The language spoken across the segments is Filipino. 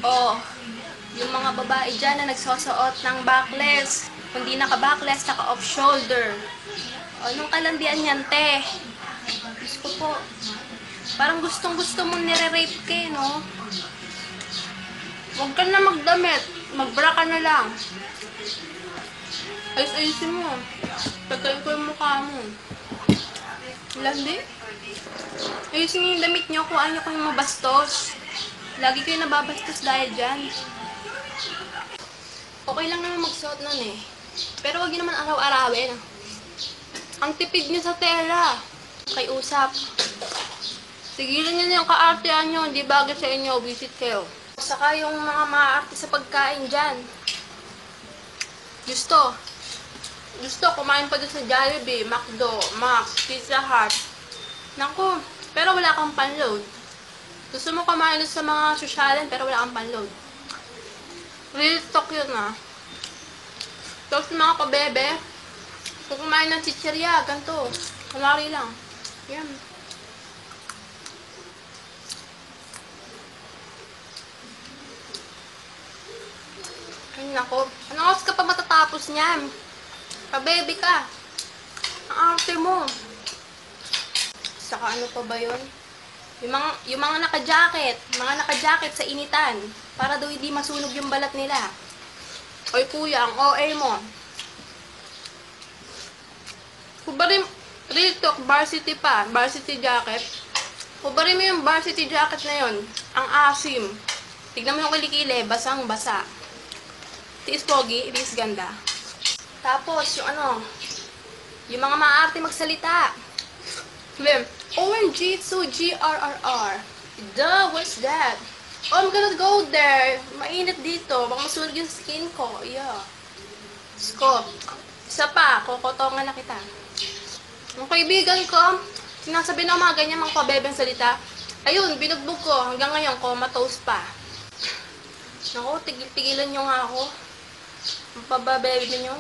Oh, yung mga babae dyan na nagsosuot ng backless. Kundi naka-backless, naka-off shoulder. O, anong kalandian yan, te? Diyos ko po. Parang gustong-gusto mong nire-rape ka, no? Huwag ka na magdamit. Magbra ka na lang. Ayos-ayosin mo. Tagay ko yung mukha mo. Landi? Ayusin niyo yung damit niyo kung ano kayong mabastos. Lagi kayo nababastos dahil dyan. Okay lang naman magsuot nun eh. Pero wag niyo naman araw-arawin. Ang tipid niyo sa tela. Kay usap. Sigilan niyo na yung kaartean niyo. Hindi bagay sa inyo. Visit kayo. Saka yung mga maaarte sa pagkain dyan. Gusto, kumain pa doon sa Jollibee, McDo, Max, Pizza Hut. Naku, pero wala kang panload. Gusto mo kumain doon sa mga sosyalan, pero wala kang panload. Real talk yun ah. Tapos mga pabebe, kung kumain ng chichirya, ganito. Kumari lang. Yan. Ay nako, anong oras ka pa matatapos niyan? Pabebe ka. Ang arte mo. Saka ano pa ba yun? Yung mga naka-jacket sa initan, para daw hindi masunog yung balat nila. Oy kuya, ang OA mo. Hubarin, real talk, varsity pa, varsity jacket. Hubarin mo yung varsity jacket na yun, ang asim. Tignan mo yung kilikili, basang-basa. Tiis pogi, tiis ganda. Tapos, yung mga maaarte magsalita. OMG, it's so GRRR. Duh, what's that? Oh, I'm gonna go there. Mainit dito. Baka masunog yung skin ko. Yeah. Sko. Isa pa, kukotongan na kita. Ang kaibigan ko, sinasabi na mga ganyan mga pabebeng salita. Ayun, binugbog ko. Hanggang ngayon, comatose pa. Naku, tigil-tigilan nyo nga ako. Ang pababebe ninyo,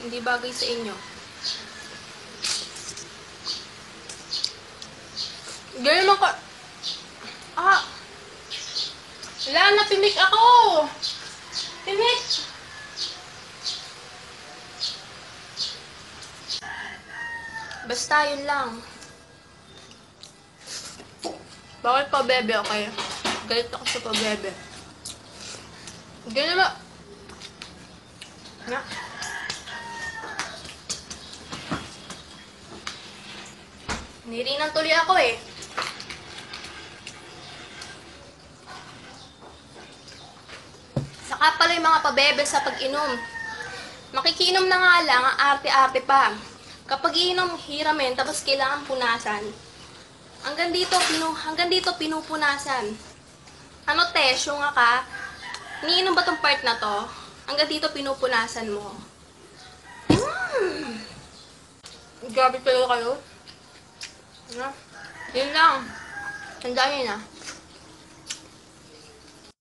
hindi bagay sa inyo. Ganyan naman ka... Wala na, pimik ako! Pimik! Basta yun lang. Bakit pabebe, okay? Galit ako sa pabebe. Ganyan naman... Nirinan tuloy ako eh. Saka pala yung mga pabebe sa pag-inom. Makikinom na nga lang, ang arte-arte pa. Kapag iinom, hiramin, tapos kailangan punasan. Hanggang dito pinupunasan. Ano te, syunga ka? Niinom ba tong part na to? Hanggang dito pinupunasan mo. Grabe kayo. Yun lang. Tandaan nyo na.